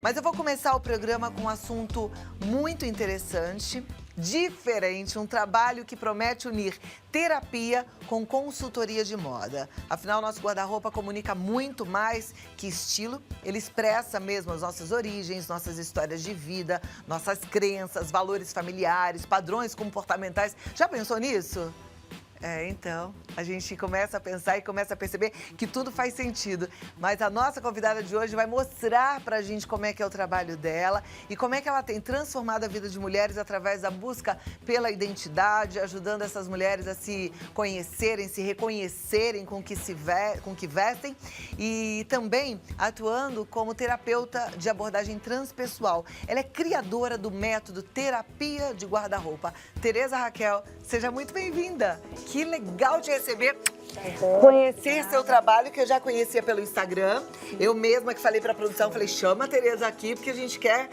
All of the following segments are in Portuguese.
Mas eu vou começar o programa com um assunto muito interessante, diferente, um trabalho que promete unir terapia com consultoria de moda. Afinal, nosso guarda-roupa comunica muito mais que estilo, ele expressa mesmo as nossas origens, nossas histórias de vida, nossas crenças, valores familiares, padrões comportamentais. Já pensou nisso? Então, a gente começa a pensar e começa a perceber que tudo faz sentido. Mas a nossa convidada de hoje vai mostrar pra gente como é que é o trabalho dela e como é que ela tem transformado a vida de mulheres através da busca pela identidade, ajudando essas mulheres a se conhecerem, se reconhecerem com o que vestem e também atuando como terapeuta de abordagem transpessoal. Ela é criadora do método Terapia de Guarda-Roupa. Tereza Raquel, seja muito bem-vinda. Que legal te receber, conhecer seu trabalho, que eu já conhecia pelo Instagram. Eu mesma que falei pra produção, falei, chama a Tereza aqui, porque a gente quer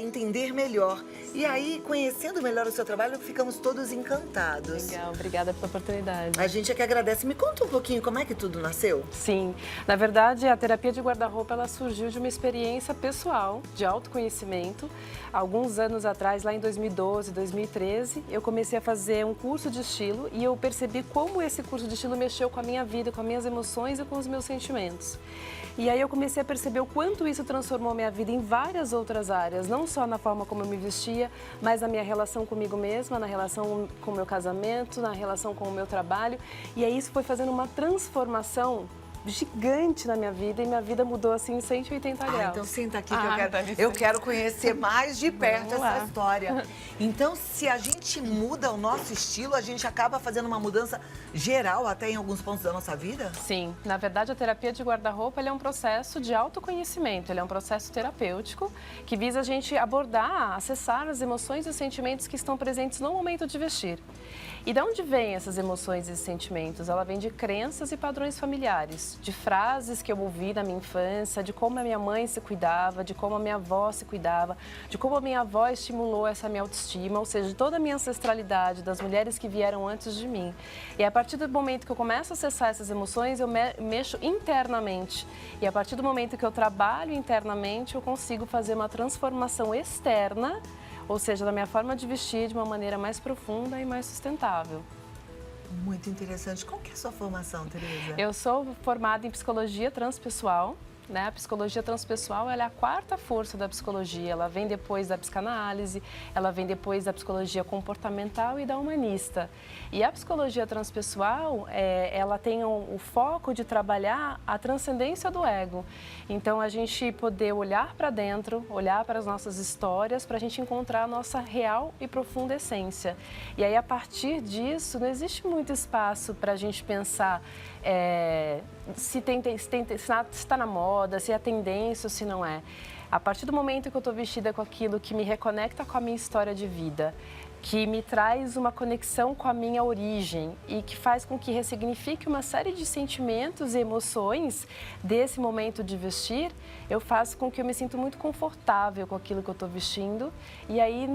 entender melhor. E aí, conhecendo melhor o seu trabalho, ficamos todos encantados. Legal, obrigada pela oportunidade. A gente é que agradece. Me conta um pouquinho como é que tudo nasceu? Sim, na verdade, a terapia de guarda-roupa, ela surgiu de uma experiência pessoal, de autoconhecimento. Alguns anos atrás, lá em 2012, 2013, eu comecei a fazer um curso de estilo e eu percebi como esse curso de estilo mexeu com a minha vida, com as minhas emoções e com os meus sentimentos. E aí eu comecei a perceber o quanto isso transformou minha vida em várias outras áreas, não só na forma como eu me vestia, mas na minha relação comigo mesma, na relação com o meu casamento, na relação com o meu trabalho. E aí isso foi fazendo uma transformação gigante na minha vida e minha vida mudou assim em 180 graus. Então senta aqui que eu quero conhecer mais de perto essa história. Então, se a gente muda o nosso estilo, a gente acaba fazendo uma mudança geral até em alguns pontos da nossa vida? Sim, na verdade a terapia de guarda-roupa é um processo de autoconhecimento, ele é um processo terapêutico que visa a gente abordar, acessar as emoções e sentimentos que estão presentes no momento de vestir. E de onde vêm essas emoções e sentimentos? Ela vem de crenças e padrões familiares, de frases que eu ouvi na minha infância, de como a minha mãe se cuidava, de como a minha avó se cuidava, de como a minha avó estimulou essa minha autoestima, ou seja, de toda a minha ancestralidade, das mulheres que vieram antes de mim. E a partir do momento que eu começo a acessar essas emoções, eu mexo internamente. E a partir do momento que eu trabalho internamente, eu consigo fazer uma transformação externa, ou seja, da minha forma de vestir de uma maneira mais profunda e mais sustentável. Muito interessante. Qual que é a sua formação, Tereza? Eu sou formada em psicologia transpessoal. A psicologia transpessoal ela é a quarta força da psicologia, ela vem depois da psicanálise, ela vem depois da psicologia comportamental e da humanista. E a psicologia transpessoal, ela tem o foco de trabalhar a transcendência do ego. Então, a gente poder olhar para dentro, olhar para as nossas histórias, para a gente encontrar a nossa real e profunda essência. E aí, a partir disso, não existe muito espaço para a gente pensar se está na moda, se é tendência ou se não é. A partir do momento que eu estou vestida com aquilo que me reconecta com a minha história de vida, que me traz uma conexão com a minha origem e que faz com que ressignifique uma série de sentimentos e emoções desse momento de vestir, eu faço com que eu me sinta muito confortável com aquilo que eu estou vestindo e aí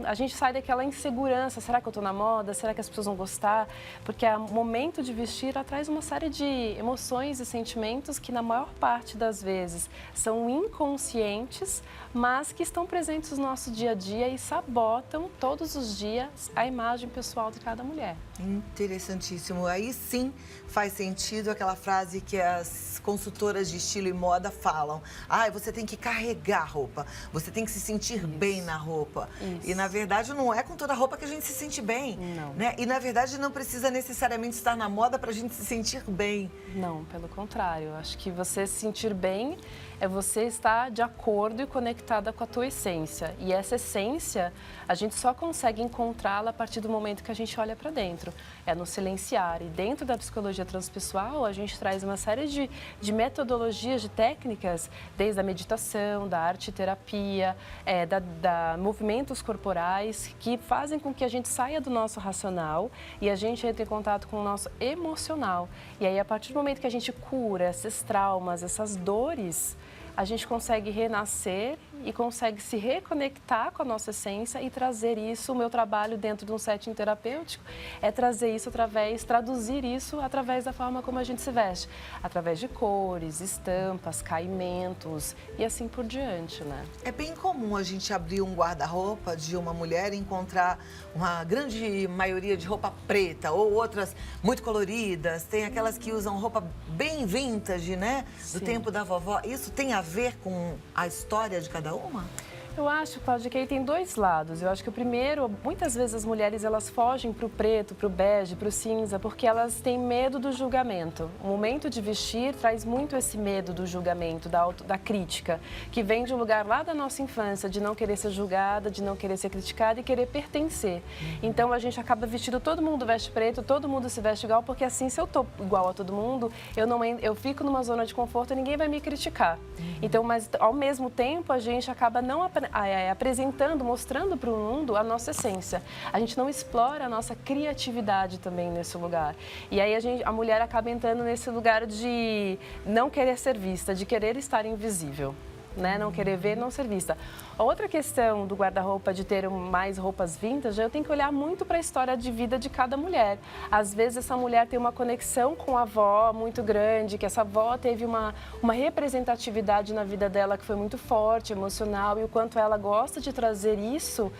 a gente sai daquela insegurança, será que eu estou na moda, será que as pessoas vão gostar? Porque o momento de vestir traz uma série de emoções e sentimentos que na maior parte das vezes são inconscientes, mas que estão presentes no nosso dia a dia e sabotam todos os dias a imagem pessoal de cada mulher. Interessantíssimo. Aí sim faz sentido aquela frase que as consultoras de estilo e moda falam. Você tem que carregar a roupa, você tem que se sentir bem na roupa. E na verdade não é com toda a roupa que a gente se sente bem. Não. Né? E na verdade não precisa necessariamente estar na moda para a gente se sentir bem. Não, pelo contrário. Acho que você se sentir bem é você estar de acordo e conectada com a tua essência. E essa essência, a gente só consegue encontrá-la a partir do momento que a gente olha para dentro. É no silenciar. E dentro da psicologia transpessoal, a gente traz uma série de metodologias, de técnicas, desde a meditação, da arte-terapia, da movimentos corporais, que fazem com que a gente saia do nosso racional e a gente entre em contato com o nosso emocional. E aí, a partir do momento que a gente cura esses traumas, essas dores, a gente consegue renascer e consegue se reconectar com a nossa essência e trazer isso. O meu trabalho dentro de um setting terapêutico é trazer isso traduzir isso através da forma como a gente se veste, através de cores, estampas, caimentos e assim por diante, né? É bem comum a gente abrir um guarda-roupa de uma mulher e encontrar uma grande maioria de roupa preta ou outras muito coloridas. Tem aquelas que usam roupa bem vintage, né? Do Sim. tempo da vovó. Isso tem a ver com a história de cada uma? Eu acho, Cláudia, que aí tem dois lados. Eu acho que o primeiro, muitas vezes as mulheres elas fogem para o preto, para o bege, para o cinza, porque elas têm medo do julgamento. O momento de vestir traz muito esse medo do julgamento, da crítica, que vem de um lugar lá da nossa infância, de não querer ser julgada, de não querer ser criticada e querer pertencer. Então a gente acaba vestindo, todo mundo veste preto, todo mundo se veste igual, porque assim, se eu tô igual a todo mundo, eu fico numa zona de conforto e ninguém vai me criticar. Então, mas ao mesmo tempo, a gente acaba não apresentando, mostrando para o mundo a nossa essência. A gente não explora a nossa criatividade também nesse lugar. E aí a mulher acaba entrando nesse lugar de não querer ser vista, de querer estar invisível. Né? Não querer ver, não ser vista. A outra questão do guarda-roupa de ter mais roupas vintage, eu tenho que olhar muito para a história de vida de cada mulher. Às vezes essa mulher tem uma conexão com a avó muito grande, que essa avó teve uma representatividade na vida dela que foi muito forte, emocional, e o quanto ela gosta de trazer isso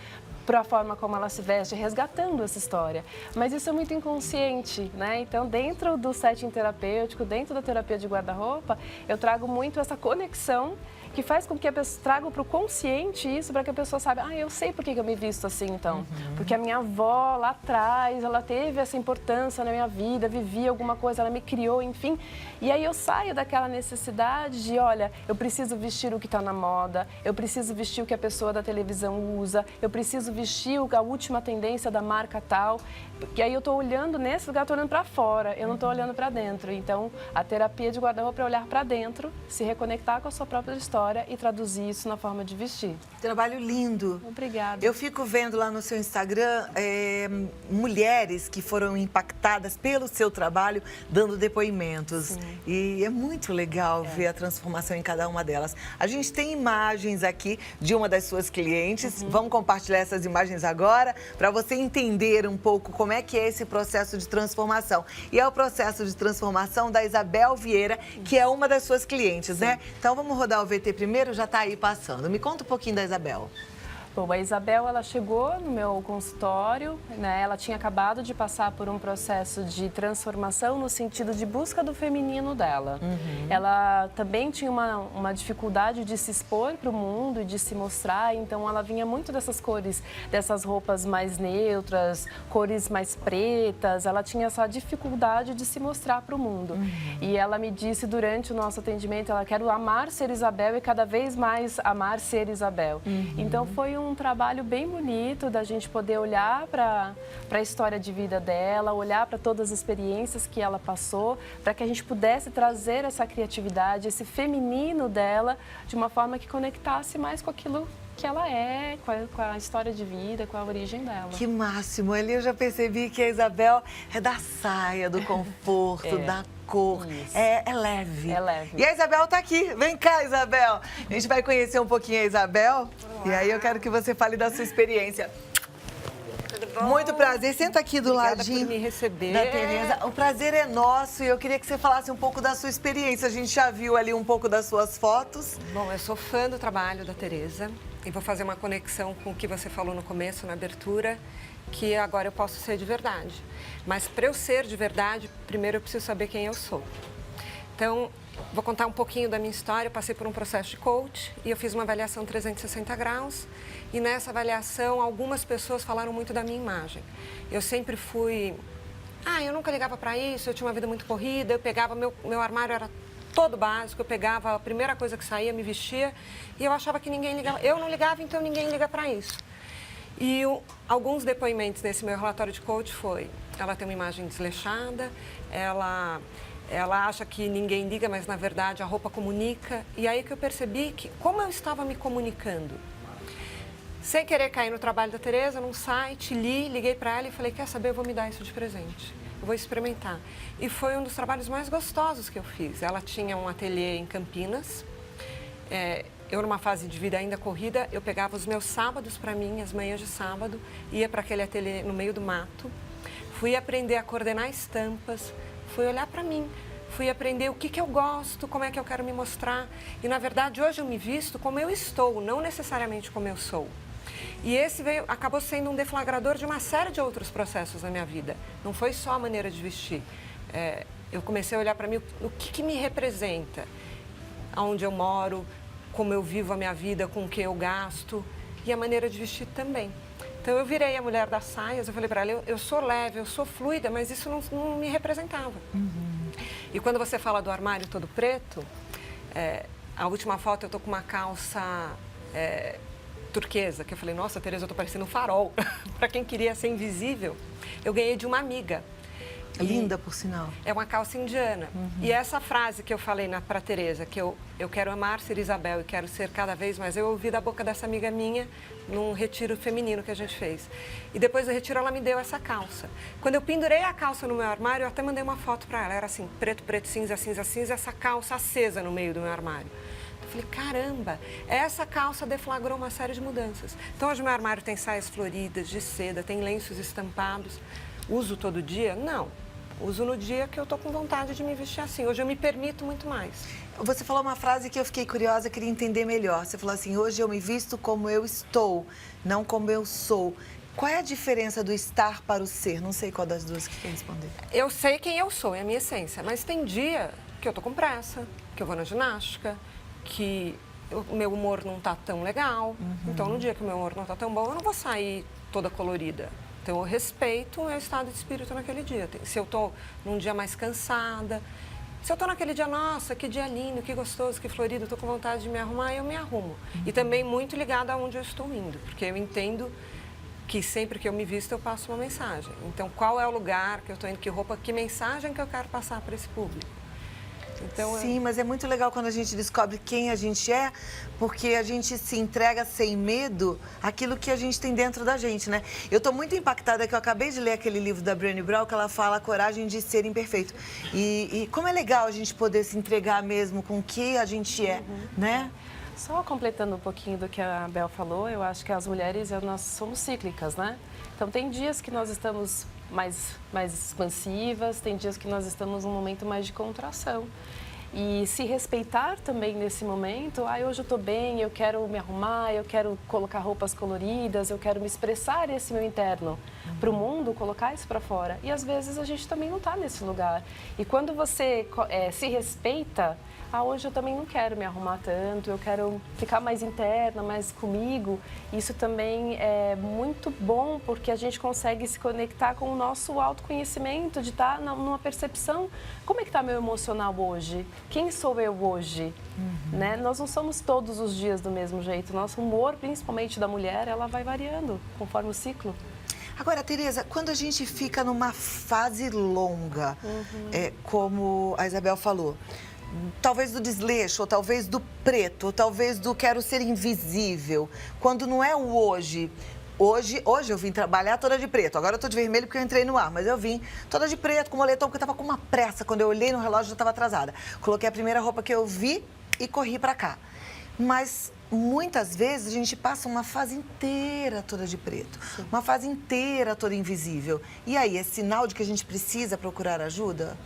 para a forma como ela se veste, resgatando essa história. Mas isso é muito inconsciente, né? Então, dentro do setting terapêutico, dentro da terapia de guarda-roupa, eu trago muito essa conexão que faz com que a pessoa traga para o consciente isso, para que a pessoa saiba, eu sei por que eu me visto assim, então. Porque a minha avó lá atrás, ela teve essa importância na minha vida, vivia alguma coisa, ela me criou, enfim. E aí eu saio daquela necessidade de, olha, eu preciso vestir o que está na moda, eu preciso vestir o que a pessoa da televisão usa, eu preciso vestir a última tendência da marca tal. Porque aí eu estou olhando nesse lugar, estou olhando para fora, eu não estou olhando para dentro. Então, a terapia de guarda-roupa é olhar para dentro, se reconectar com a sua própria história e traduzir isso na forma de vestir. Trabalho lindo. Obrigada. Eu fico vendo lá no seu Instagram mulheres que foram impactadas pelo seu trabalho dando depoimentos. Sim. E é muito legal ver a transformação em cada uma delas. A gente tem imagens aqui de uma das suas clientes. Vamos compartilhar essas imagens agora para você entender um pouco como é que é esse processo de transformação. E é o processo de transformação da Isabel Vieira, que é uma das suas clientes, né? Então vamos rodar o VT primeiro, já está aí passando. Me conta um pouquinho da Isabel. Bom, a Isabel, ela chegou no meu consultório, né? Ela tinha acabado de passar por um processo de transformação no sentido de busca do feminino dela. Ela também tinha uma dificuldade de se expor para o mundo e de se mostrar, então ela vinha muito dessas cores, dessas roupas mais neutras, cores mais pretas, ela tinha essa dificuldade de se mostrar para o mundo. E ela me disse durante o nosso atendimento, ela quer amar ser Isabel e cada vez mais amar ser Isabel. Então foi um trabalho bem bonito da gente poder olhar para a história de vida dela, olhar para todas as experiências que ela passou, para que a gente pudesse trazer essa criatividade, esse feminino dela, de uma forma que conectasse mais com aquilo que ela é, com a história de vida, com a origem dela. Que máximo! Ali eu já percebi que a Isabel é da saia, do conforto, da cor. É leve. É leve. E a Isabel tá aqui. Vem cá, Isabel. A gente vai conhecer um pouquinho a Isabel. E aí eu quero que você fale da sua experiência. Tudo bom? Muito prazer. Senta aqui do Obrigada ladinho por me receber. da Tereza. O prazer é nosso e eu queria que você falasse um pouco da sua experiência. A gente já viu ali um pouco das suas fotos. Bom, eu sou fã do trabalho da Tereza e vou fazer uma conexão com o que você falou no começo, na abertura, que agora eu posso ser de verdade. Mas para eu ser de verdade, primeiro eu preciso saber quem eu sou. Então, vou contar um pouquinho da minha história. Eu passei por um processo de coach e eu fiz uma avaliação 360 graus. E nessa avaliação, algumas pessoas falaram muito da minha imagem. Eu sempre fui... eu nunca ligava para isso, eu tinha uma vida muito corrida, eu pegava... Meu armário era todo básico, eu pegava a primeira coisa que saía, me vestia, e eu achava que ninguém ligava. Eu não ligava, então ninguém liga para isso. E alguns depoimentos nesse meu relatório de coach foi... Ela tem uma imagem desleixada, ela acha que ninguém liga, mas na verdade a roupa comunica. E aí que eu percebi que como eu estava me comunicando. Sem querer cair no trabalho da Tereza, num site, liguei para ela e falei, quer saber, eu vou me dar isso de presente. Eu vou experimentar. E foi um dos trabalhos mais gostosos que eu fiz. Ela tinha um ateliê em Campinas. eu numa fase de vida ainda corrida, eu pegava os meus sábados para mim, as manhãs de sábado, ia para aquele ateliê no meio do mato, fui aprender a coordenar estampas, fui olhar para mim, fui aprender o que eu gosto, como é que eu quero me mostrar. E, na verdade, hoje eu me visto como eu estou, não necessariamente como eu sou. E esse acabou sendo um deflagrador de uma série de outros processos na minha vida. Não foi só a maneira de vestir. Eu comecei a olhar para mim o que me representa, aonde eu moro, como eu vivo a minha vida, com o que eu gasto e a maneira de vestir também. Então, eu virei a mulher das saias, eu falei para ela, eu sou leve, eu sou fluida, mas isso não me representava. E quando você fala do armário todo preto, a última foto eu tô com uma calça turquesa, que eu falei, nossa, Tereza, eu tô parecendo um farol. Para quem queria ser invisível, eu ganhei de uma amiga. Linda, por sinal. É uma calça indiana. E essa frase que eu falei para Tereza, que eu quero amar ser Isabel e quero ser cada vez mais, eu ouvi da boca dessa amiga minha num retiro feminino que a gente fez. E depois do retiro ela me deu essa calça. Quando eu pendurei a calça no meu armário, eu até mandei uma foto para ela. Era assim, preto, preto, cinza, cinza, cinza, essa calça acesa no meio do meu armário. Eu falei, caramba, essa calça deflagrou uma série de mudanças. Então hoje meu armário tem saias floridas, de seda, tem lenços estampados. Uso todo dia? Não. Uso no dia que eu tô com vontade de me vestir assim. Hoje eu me permito muito mais. Você falou uma frase que eu fiquei curiosa, queria entender melhor. Você falou assim, hoje eu me visto como eu estou, não como eu sou. Qual é a diferença do estar para o ser? Não sei qual das duas que quer responder. Eu sei quem eu sou, é a minha essência. Mas tem dia que eu tô com pressa, que eu vou na ginástica, que o meu humor não tá tão legal. Então, no dia que o meu humor não tá tão bom, eu não vou sair toda colorida. Então, eu respeito o meu estado de espírito naquele dia. Se eu estou num dia mais cansada, se eu estou naquele dia, nossa, que dia lindo, que gostoso, que florido, estou com vontade de me arrumar, eu me arrumo. E também muito ligada aonde eu estou indo, porque eu entendo que sempre que eu me visto, eu passo uma mensagem. Então, qual é o lugar que eu estou indo, que roupa, que mensagem que eu quero passar para esse público? Então, sim, mas é muito legal quando a gente descobre quem a gente é, porque a gente se entrega sem medo àquilo que a gente tem dentro da gente, né? Eu tô muito impactada que eu acabei de ler aquele livro da Brené Brown, que ela fala a coragem de ser imperfeito. E como é legal a gente poder se entregar mesmo com o que a gente é, né? Só completando um pouquinho do que a Bel falou, eu acho que as mulheres, nós somos cíclicas, né? Então, tem dias que nós estamos mais expansivas, tem dias que nós estamos num momento mais de contração. E se respeitar também nesse momento, hoje eu estou bem, eu quero me arrumar, eu quero colocar roupas coloridas, eu quero me expressar esse meu interno para o mundo, colocar isso para fora. E às vezes a gente também não está nesse lugar. E quando você se respeita, hoje eu também não quero me arrumar tanto, eu quero ficar mais interna, mais comigo. Isso também é muito bom, porque a gente consegue se conectar com o nosso autoconhecimento, de estar numa percepção. Como é que está meu emocional hoje? Quem sou eu hoje? Né? Nós não somos todos os dias do mesmo jeito. Nosso humor, principalmente da mulher, ela vai variando conforme o ciclo. Agora, Tereza, quando a gente fica numa fase longa, como a Isabel falou, talvez do desleixo, ou talvez do preto, ou talvez do quero ser invisível, quando não é o hoje. Hoje eu vim trabalhar toda de preto, agora eu tô de vermelho porque eu entrei no ar, mas eu vim toda de preto, com moletom, porque eu tava com uma pressa, quando eu olhei no relógio eu tava atrasada. Coloquei a primeira roupa que eu vi e corri pra cá. Mas muitas vezes a gente passa uma fase inteira toda de preto, uma fase inteira toda invisível. E aí, é sinal de que a gente precisa procurar ajuda?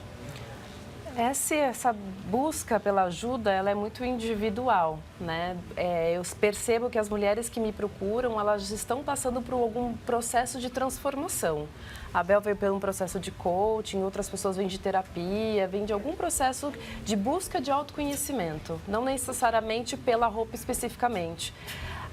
Essa busca pela ajuda, ela é muito individual, né? Eu percebo que as mulheres que me procuram, elas estão passando por algum processo de transformação. A Bel veio por um processo de coaching, outras pessoas vêm de terapia, vêm de algum processo de busca de autoconhecimento, não necessariamente pela roupa especificamente.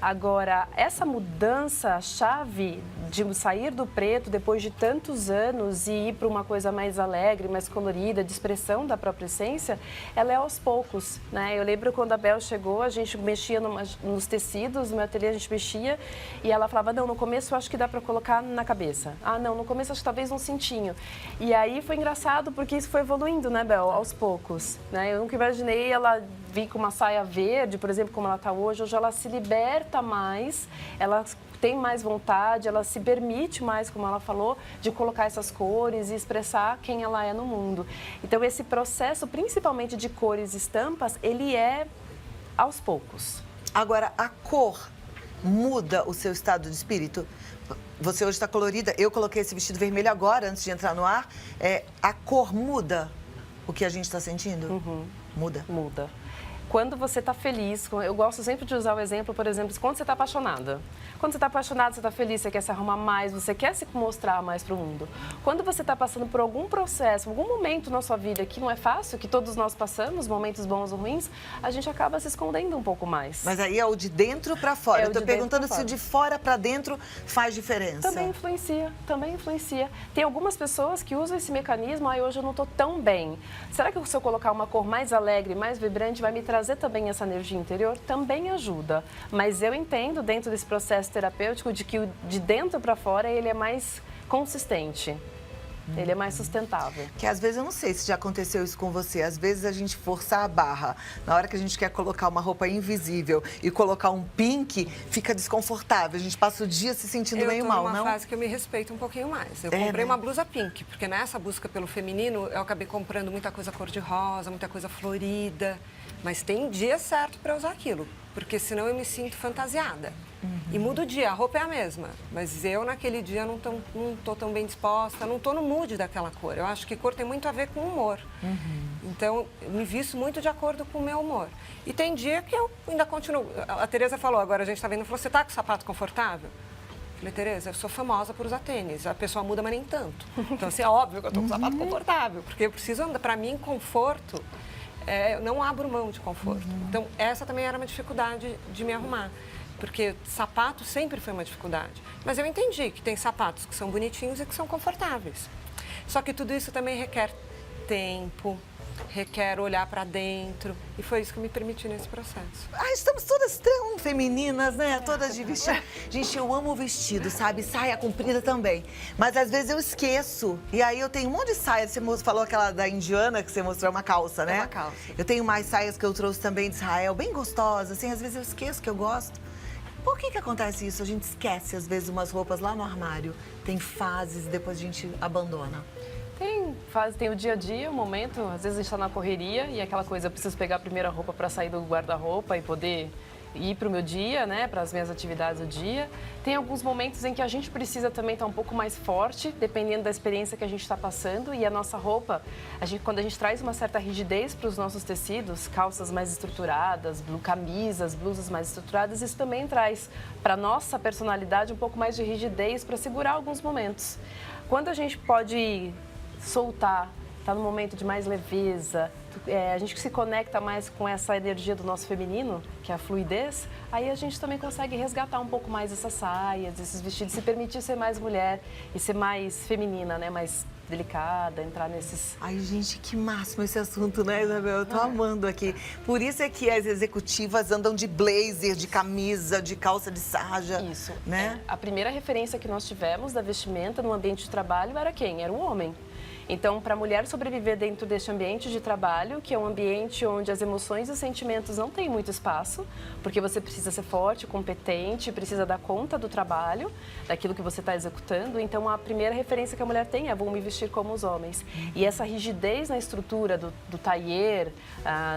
Agora, essa mudança, a chave de sair do preto depois de tantos anos e ir para uma coisa mais alegre, mais colorida, de expressão da própria essência, ela é aos poucos, né? Eu lembro quando a Bel chegou, a gente mexia nos tecidos, no meu ateliê a gente mexia e ela falava, não, no começo eu acho que dá para colocar na cabeça. Ah, não, no começo acho que talvez um cintinho. E aí foi engraçado porque isso foi evoluindo, né, Bel, aos poucos, né? Eu nunca imaginei ela vir com uma saia verde, por exemplo, como ela está hoje ela se liberta mais, ela tem mais vontade, ela se permite mais, como ela falou, de colocar essas cores e expressar quem ela é no mundo. Então, esse processo, principalmente de cores e estampas, ele é aos poucos. Agora, a cor muda o seu estado de espírito? Você hoje está colorida, eu coloquei esse vestido vermelho agora, antes de entrar no ar. A cor muda o que a gente está sentindo? Muda? Muda. Quando você está feliz, eu gosto sempre de usar o exemplo, por exemplo, quando você está apaixonada. Quando você está apaixonado, você está feliz, você quer se arrumar mais, você quer se mostrar mais para o mundo. Quando você está passando por algum processo, algum momento na sua vida que não é fácil, que todos nós passamos, momentos bons ou ruins, a gente acaba se escondendo um pouco mais. Mas aí é o de dentro para fora. É eu estou de dentro perguntando pra se o de fora para dentro faz diferença. Também influencia, também influencia. Tem algumas pessoas que usam esse mecanismo, hoje eu não estou tão bem. Será que se eu colocar uma cor mais alegre, mais vibrante, vai me trazer também essa energia interior? Também ajuda. Mas eu entendo, dentro desse processo terapêutico, de que o de dentro para fora ele é mais consistente. Ele é mais sustentável. Que às vezes, eu não sei se já aconteceu isso com você, às vezes a gente forçar a barra. Na hora que a gente quer colocar uma roupa invisível e colocar um pink, fica desconfortável. A gente passa o dia se sentindo meio mal, não? Eu tô numa fase que eu me respeito um pouquinho mais. Eu comprei uma blusa pink, porque nessa busca pelo feminino, eu acabei comprando muita coisa cor-de-rosa, muita coisa florida. Mas tem dia certo para usar aquilo, porque senão eu me sinto fantasiada. E muda o dia, a roupa é a mesma, mas eu naquele dia não tô tão bem disposta, não tô no mood daquela cor. Eu acho que cor tem muito a ver com humor. Então, eu me visto muito de acordo com o meu humor. E tem dia que eu ainda continuo. A Tereza falou, agora a gente tá vendo, falou, você tá com sapato confortável? Eu falei, Tereza, eu sou famosa por usar tênis, a pessoa muda, mas nem tanto. Então, assim, é óbvio que eu tô com sapato confortável, porque eu preciso andar, para mim, conforto, eu não abro mão de conforto. Então, essa também era uma dificuldade de me arrumar. Porque sapato sempre foi uma dificuldade. Mas eu entendi que tem sapatos que são bonitinhos e que são confortáveis. Só que tudo isso também requer tempo, requer olhar para dentro. E foi isso que eu me permiti nesse processo. Estamos todas tão femininas, né? Todas de vestido. Gente, eu amo vestido, sabe? Saia comprida também. Mas às vezes eu esqueço. E aí eu tenho um monte de saia. Você falou aquela da indiana que você mostrou, uma calça, né? É uma calça. Eu tenho mais saias que eu trouxe também de Israel, bem gostosas. Assim, às vezes eu esqueço que eu gosto. Por que acontece isso? A gente esquece, às vezes, umas roupas lá no armário. Tem fases e depois a gente abandona. Tem o dia a dia, o momento, às vezes a gente está na correria e aquela coisa, eu preciso pegar a primeira roupa para sair do guarda-roupa e poder ir para o meu dia, né, para as minhas atividades do dia. Tem alguns momentos em que a gente precisa também estar um pouco mais forte, dependendo da experiência que a gente está passando. E a nossa roupa, quando a gente traz uma certa rigidez para os nossos tecidos, calças mais estruturadas, camisas, blusas mais estruturadas, isso também traz para a nossa personalidade um pouco mais de rigidez para segurar alguns momentos. Quando a gente pode soltar, tá no momento de mais leveza, a gente se conecta mais com essa energia do nosso feminino, que é a fluidez, aí a gente também consegue resgatar um pouco mais essas saias, esses vestidos, se permitir ser mais mulher e ser mais feminina, né? Mais delicada, entrar nesses... Ai, gente, que máximo esse assunto, né, Isabel? Eu tô amando aqui. Por isso é que as executivas andam de blazer, de camisa, de calça de sarja. Isso. Né? A primeira referência que nós tivemos da vestimenta no ambiente de trabalho era quem? Era o homem. Então, para a mulher sobreviver dentro deste ambiente de trabalho, que é um ambiente onde as emoções e os sentimentos não têm muito espaço, porque você precisa ser forte, competente, precisa dar conta do trabalho, daquilo que você está executando. Então, a primeira referência que a mulher tem é vou me vestir como os homens. E essa rigidez na estrutura do tailleur,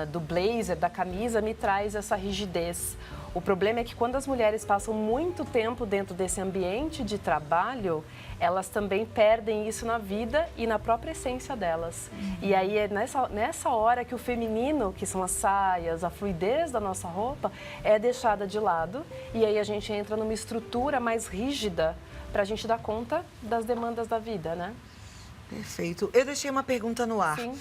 do blazer, da camisa, me traz essa rigidez. O problema é que quando as mulheres passam muito tempo dentro desse ambiente de trabalho, elas também perdem isso na vida e na própria essência delas. E aí é nessa hora que o feminino, que são as saias, a fluidez da nossa roupa, é deixada de lado. E aí a gente entra numa estrutura mais rígida para a gente dar conta das demandas da vida, né? Perfeito. Eu deixei uma pergunta no ar. Sim.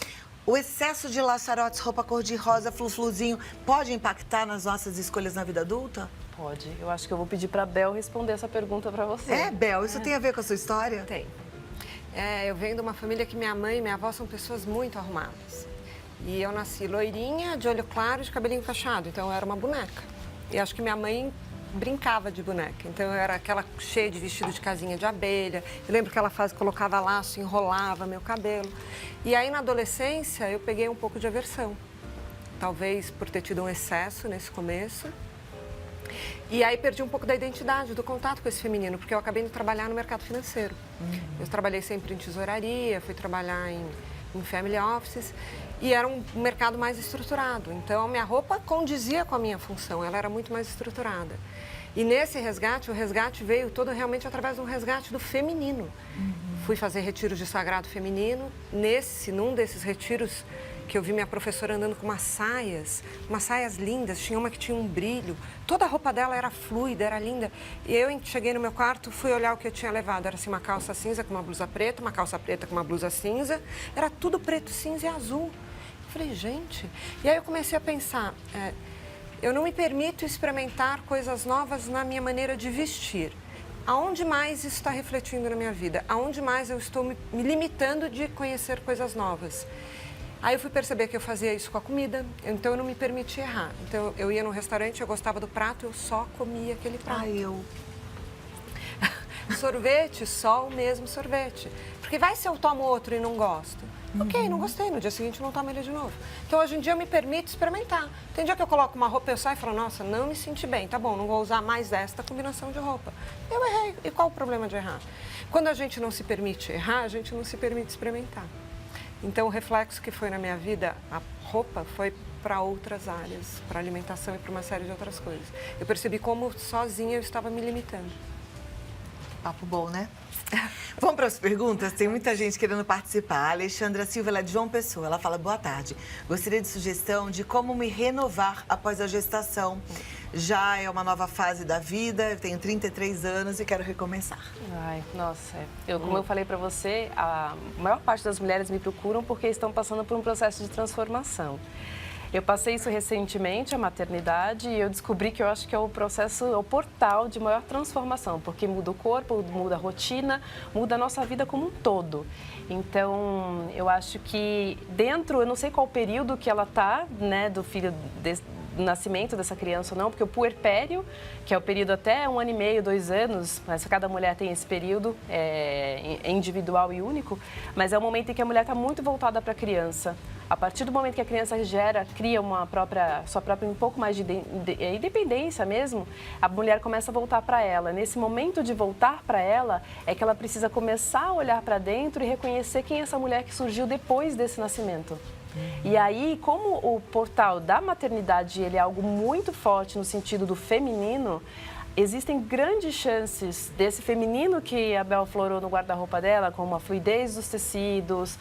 O excesso de laçarotes, roupa cor-de-rosa, flu-fluzinho, pode impactar nas nossas escolhas na vida adulta? Pode. Eu acho que eu vou pedir para a Bel responder essa pergunta para você. Bel, isso tem a ver com a sua história? Tem. Eu venho de uma família que minha mãe e minha avó são pessoas muito arrumadas. E eu nasci loirinha, de olho claro e de cabelinho fechado, então eu era uma boneca. E acho que minha mãe brincava de boneca, então eu era aquela cheia de vestido de casinha de abelha. Eu lembro que ela colocava laço, enrolava meu cabelo. E aí na adolescência eu peguei um pouco de aversão, talvez por ter tido um excesso nesse começo. E aí perdi um pouco da identidade, do contato com esse feminino, porque eu acabei de trabalhar no mercado financeiro. Eu trabalhei sempre em tesouraria, fui trabalhar em em family offices, e era um mercado mais estruturado. Então, a minha roupa condizia com a minha função, ela era muito mais estruturada. E nesse resgate, o resgate veio todo realmente através de um resgate do feminino. Fui fazer retiros de sagrado feminino. Num desses retiros, que eu vi minha professora andando com umas saias lindas, tinha uma que tinha um brilho. Toda a roupa dela era fluida, era linda. E eu cheguei no meu quarto, fui olhar o que eu tinha levado. Era assim, uma calça cinza com uma blusa preta, uma calça preta com uma blusa cinza. Era tudo preto, cinza e azul. Eu falei, gente... E aí eu comecei a pensar... eu não me permito experimentar coisas novas na minha maneira de vestir. Aonde mais isso está refletindo na minha vida? Aonde mais eu estou me limitando de conhecer coisas novas? Aí eu fui perceber que eu fazia isso com a comida, então eu não me permitia errar. Então eu ia num restaurante, eu gostava do prato, eu só comia aquele prato. Sorvete, só o mesmo sorvete. Porque vai se eu tomo outro e não gosto. Ok, não gostei, no dia seguinte eu não tomo ele de novo. Então, hoje em dia, eu me permito experimentar. Tem dia que eu coloco uma roupa, eu saio e falo, nossa, não me senti bem, tá bom, não vou usar mais esta combinação de roupa. Eu errei. E qual o problema de errar? Quando a gente não se permite errar, a gente não se permite experimentar. Então, o reflexo que foi na minha vida, a roupa, foi para outras áreas, para alimentação e para uma série de outras coisas. Eu percebi como sozinha eu estava me limitando. Papo bom, né? Vamos para as perguntas? Tem muita gente querendo participar. A Alexandra Silva, ela é de João Pessoa. Ela fala, boa tarde. Gostaria de sugestão de como me renovar após a gestação. Já é uma nova fase da vida, eu tenho 33 anos e quero recomeçar. Ai, nossa. Como eu falei para você, a maior parte das mulheres me procuram porque estão passando por um processo de transformação. Eu passei isso recentemente, a maternidade, e eu descobri que eu acho que é o processo, é o portal de maior transformação, porque muda o corpo, muda a rotina, muda a nossa vida como um todo. Então, eu acho que dentro, eu não sei qual período que ela está, né, do filho, do nascimento dessa criança ou não, porque o puerpério, que é o período até 1 ano e meio, 2 anos, mas cada mulher tem esse período, é individual e único, mas é o momento em que a mulher está muito voltada para a criança. A partir do momento que a criança cria sua própria um pouco mais de independência mesmo, a mulher começa a voltar para ela. Nesse momento de voltar para ela, é que ela precisa começar a olhar para dentro e reconhecer quem é essa mulher que surgiu depois desse nascimento. E aí, como o portal da maternidade ele é algo muito forte no sentido do feminino, existem grandes chances desse feminino que a Bel florou no guarda-roupa dela, como a fluidez dos tecidos,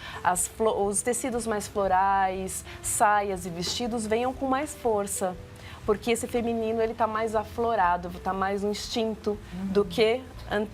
os tecidos mais florais, saias e vestidos, venham com mais força. Porque esse feminino ele está mais aflorado, está mais no instinto do que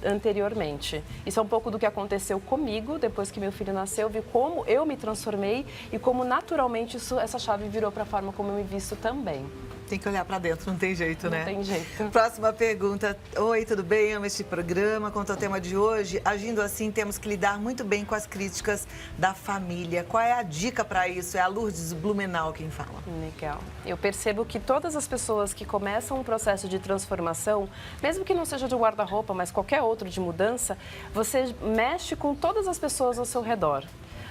anteriormente. Isso é um pouco do que aconteceu comigo depois que meu filho nasceu, vi como eu me transformei e como naturalmente essa chave virou para a forma como eu me visto também. Tem que olhar para dentro, não tem jeito, né? Não tem jeito. Próxima pergunta. Oi, tudo bem? Amo este programa. Quanto ao tema de hoje, agindo assim, temos que lidar muito bem com as críticas da família. Qual é a dica para isso? É a Lourdes Blumenau quem fala. Legal. Eu percebo que todas as pessoas que começam um processo de transformação, mesmo que não seja de guarda-roupa, mas qualquer outro de mudança, você mexe com todas as pessoas ao seu redor.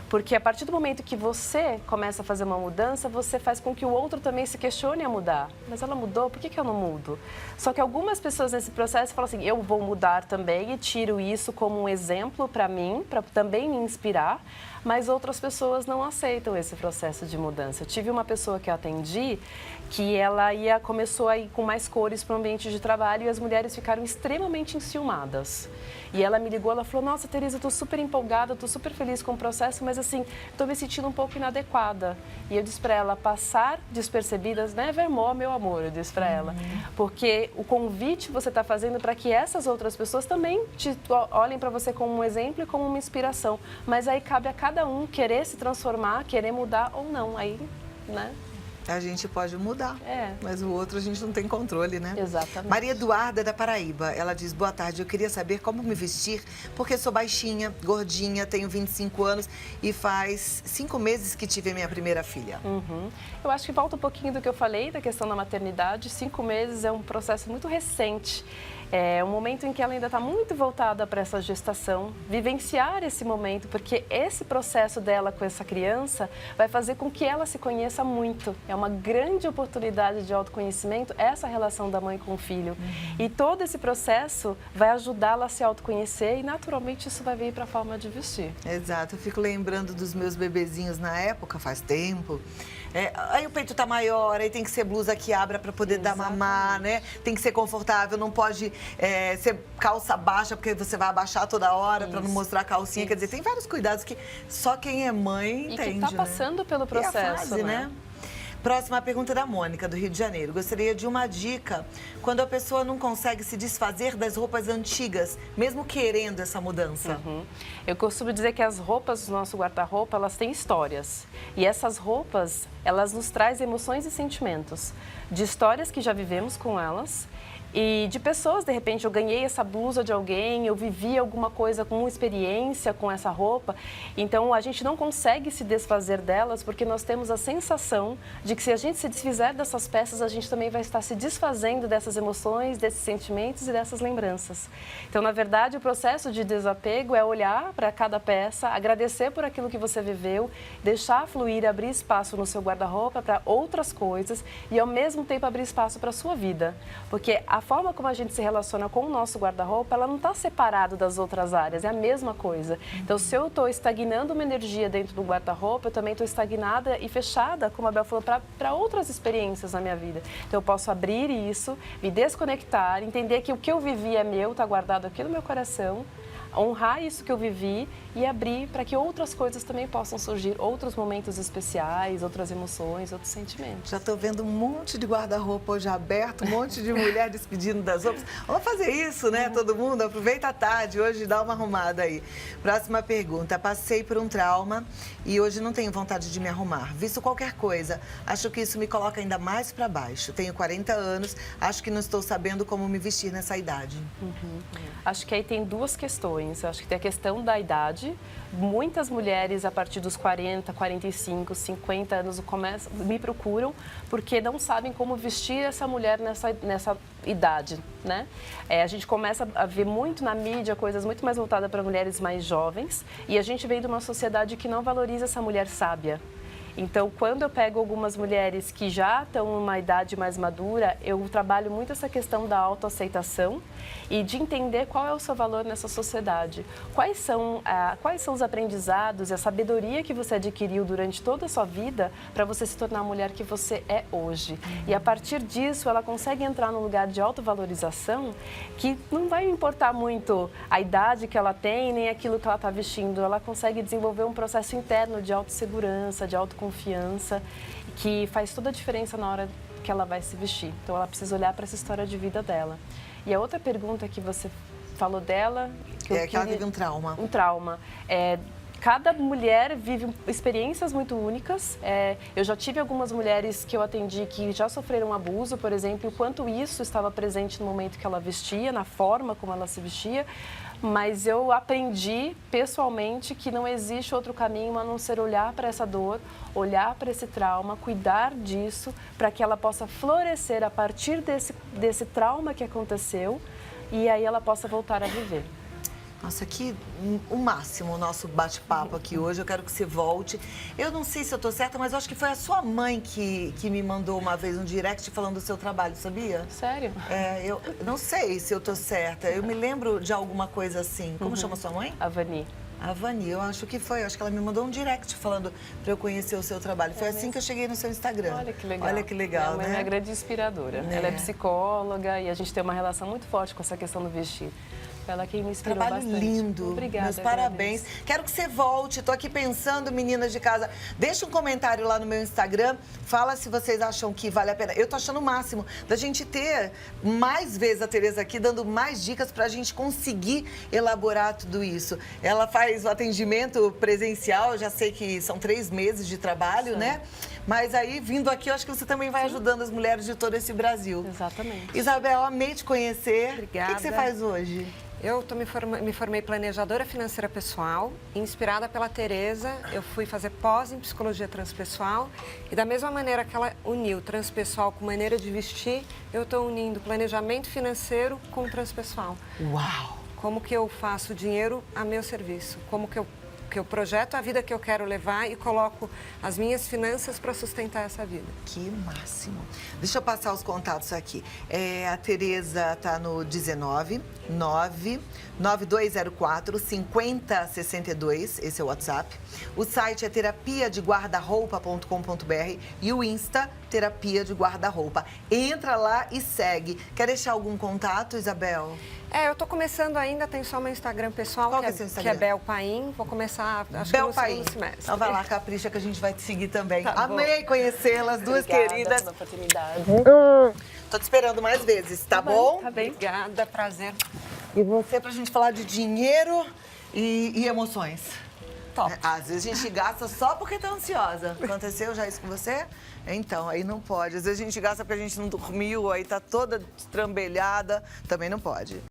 Porque a partir do momento que você começa a fazer uma mudança, você faz com que o outro também se questione a mudar. Mas ela mudou, por que eu não mudo? Só que algumas pessoas nesse processo falam assim, eu vou mudar também e tiro isso como um exemplo para mim, para também me inspirar. Mas outras pessoas não aceitam esse processo de mudança. Eu tive uma pessoa que eu atendi que ela começou a ir com mais cores para o ambiente de trabalho e as mulheres ficaram extremamente enciumadas. E ela me ligou, ela falou, nossa, Teresa, eu estou super empolgada, estou super feliz com o processo, mas assim, estou me sentindo um pouco inadequada. E eu disse para ela, passar despercebidas, never more, meu amor, eu disse para ela. Porque o convite você está fazendo para que essas outras pessoas também olhem para você como um exemplo e como uma inspiração. Mas aí cabe a cada um querer se transformar, querer mudar ou não. Aí, né? A gente pode mudar, mas o outro a gente não tem controle, né? Exatamente. Maria Eduarda, da Paraíba, ela diz, boa tarde, eu queria saber como me vestir, porque sou baixinha, gordinha, tenho 25 anos e faz 5 meses que tive a minha primeira filha. Eu acho que volta um pouquinho do que eu falei da questão da maternidade. 5 meses é um processo muito recente. É um momento em que ela ainda está muito voltada para essa gestação, vivenciar esse momento, porque esse processo dela com essa criança vai fazer com que ela se conheça muito. É uma grande oportunidade de autoconhecimento essa relação da mãe com o filho. E todo esse processo vai ajudá-la a se autoconhecer e naturalmente isso vai vir para a forma de vestir. Exato, eu fico lembrando dos meus bebezinhos na época, faz tempo. Aí o peito tá maior, aí tem que ser blusa que abra para poder dar mamar, né? Tem que ser confortável, não pode ser calça baixa, porque você vai abaixar toda hora para não mostrar a calcinha. Quer dizer, tem vários cuidados que só quem é mãe entende, e que tá passando pelo processo, e a fase, né? Próxima pergunta da Mônica, do Rio de Janeiro. Gostaria de uma dica quando a pessoa não consegue se desfazer das roupas antigas, mesmo querendo essa mudança. Eu costumo dizer que as roupas do nosso guarda-roupa, elas têm histórias. E essas roupas, elas nos trazem emoções e sentimentos. De histórias que já vivemos com elas e de pessoas, de repente, eu ganhei essa blusa de alguém, eu vivi alguma coisa com uma experiência com essa roupa. Então, a gente não consegue se desfazer delas porque nós temos a sensação de que se a gente se desfizer dessas peças, a gente também vai estar se desfazendo dessas emoções, desses sentimentos e dessas lembranças. Então, na verdade, o processo de desapego é olhar para cada peça, agradecer por aquilo que você viveu, deixar fluir, abrir espaço no seu guarda-roupa para outras coisas e, ao mesmo tempo, abrir espaço para a sua vida. Porque a forma como a gente se relaciona com o nosso guarda-roupa, ela não está separada das outras áreas, é a mesma coisa. Então, se eu estou estagnando uma energia dentro do guarda-roupa, eu também estou estagnada e fechada, como a Bel falou, para outras experiências na minha vida. Então, eu posso abrir isso, me desconectar, entender que o que eu vivi é meu, está guardado aqui no meu coração, honrar isso que eu vivi e abrir para que outras coisas também possam surgir, outros momentos especiais, outras emoções, outros sentimentos. Já estou vendo um monte de guarda-roupa hoje aberto, um monte de mulher despedindo das roupas. Vamos fazer isso, né, todo mundo? Aproveita a tarde hoje e dá uma arrumada aí. Próxima pergunta. Passei por um trauma e hoje não tenho vontade de me arrumar. Visto qualquer coisa, acho que isso me coloca ainda mais para baixo. Tenho 40 anos, acho que não estou sabendo como me vestir nessa idade. Acho que aí tem duas questões. Acho que tem a questão da idade. Muitas mulheres, a partir dos 40, 45, 50 anos, me procuram porque não sabem como vestir essa mulher nessa idade, né? A gente começa a ver muito na mídia coisas muito mais voltadas para mulheres mais jovens e a gente vem de uma sociedade que não valoriza essa mulher sábia. Então, quando eu pego algumas mulheres que já estão numa idade mais madura, eu trabalho muito essa questão da autoaceitação e de entender qual é o seu valor nessa sociedade. Quais são os aprendizados e a sabedoria que você adquiriu durante toda a sua vida para você se tornar a mulher que você é hoje. E a partir disso, ela consegue entrar num lugar de autovalorização que não vai importar muito a idade que ela tem, nem aquilo que ela está vestindo. Ela consegue desenvolver um processo interno de autossegurança, de autoconfiança, que faz toda a diferença na hora que ela vai se vestir. Então, ela precisa olhar para essa história de vida dela. E a outra pergunta que você falou dela... Que ela teve um trauma. Um trauma. Cada mulher vive experiências muito únicas. Eu já tive algumas mulheres que eu atendi que já sofreram abuso, por exemplo, o quanto isso estava presente no momento que ela vestia, na forma como ela se vestia. Mas eu aprendi pessoalmente que não existe outro caminho a não ser olhar para essa dor, olhar para esse trauma, cuidar disso, para que ela possa florescer a partir desse trauma que aconteceu e aí ela possa voltar a viver. Nossa, que o máximo o nosso bate-papo aqui hoje. Eu quero que você volte. Eu não sei se eu tô certa, mas eu acho que foi a sua mãe que me mandou uma vez um direct falando do seu trabalho, sabia? Sério? Eu não sei se eu tô certa. Eu me lembro de alguma coisa assim. Como chama sua mãe? A Vani. A Vani, eu acho que foi. Eu acho que ela me mandou um direct falando para eu conhecer o seu trabalho. Foi assim que eu cheguei no seu Instagram. Olha que legal. Olha que legal, Minha mãe é uma grande inspiradora. Ela é psicóloga e a gente tem uma relação muito forte com essa questão do vestir. Ela quem me inspirou Trabalho bastante. lindo. Obrigada. Meus parabéns. Agradeço. Quero que você volte. Estou aqui pensando, meninas de casa. Deixa um comentário lá no meu Instagram. Fala se vocês acham que vale a pena. Eu tô achando o máximo da gente ter mais vezes a Tereza aqui, dando mais dicas para a gente conseguir elaborar tudo isso. Ela faz o atendimento presencial, já sei que são 3 meses de trabalho, né? Mas aí, vindo aqui, eu acho que você também vai ajudando as mulheres de todo esse Brasil. Exatamente. Isabel, amei te conhecer. Obrigada. O que você faz hoje? Eu me formei planejadora financeira pessoal, inspirada pela Tereza. Eu fui fazer pós em psicologia transpessoal e da mesma maneira que ela uniu transpessoal com maneira de vestir, eu estou unindo planejamento financeiro com transpessoal. Uau! Como que eu faço dinheiro a meu serviço? Como que eu porque eu projeto a vida que eu quero levar e coloco as minhas finanças para sustentar essa vida. Que máximo. Deixa eu passar os contatos aqui. A Tereza tá no 19 99204 5062, esse é o WhatsApp. O site é terapiadeguardarroupa.com.br e o Insta, Terapia de Guarda-Roupa. Entra lá e segue. Quer deixar algum contato, Isabel? Eu tô começando ainda, tem só meu Instagram pessoal, Qual que é seu Instagram? que é Bel Paim. Vou começar, acho Bel que no Paim. segundo semestre. Então vai lá, capricha que a gente vai te seguir também. Tá bom. Amei conhecê-las, duas Obrigada queridas. pela oportunidade. Tô te esperando mais vezes, tá bom? Tá bem. Obrigada, prazer. E você, pra gente falar de dinheiro e emoções. Top. Às vezes a gente gasta só porque tá ansiosa. Aconteceu já isso com você? Então, aí não pode. Às vezes a gente gasta porque a gente não dormiu, aí tá toda estrambelhada. Também não pode.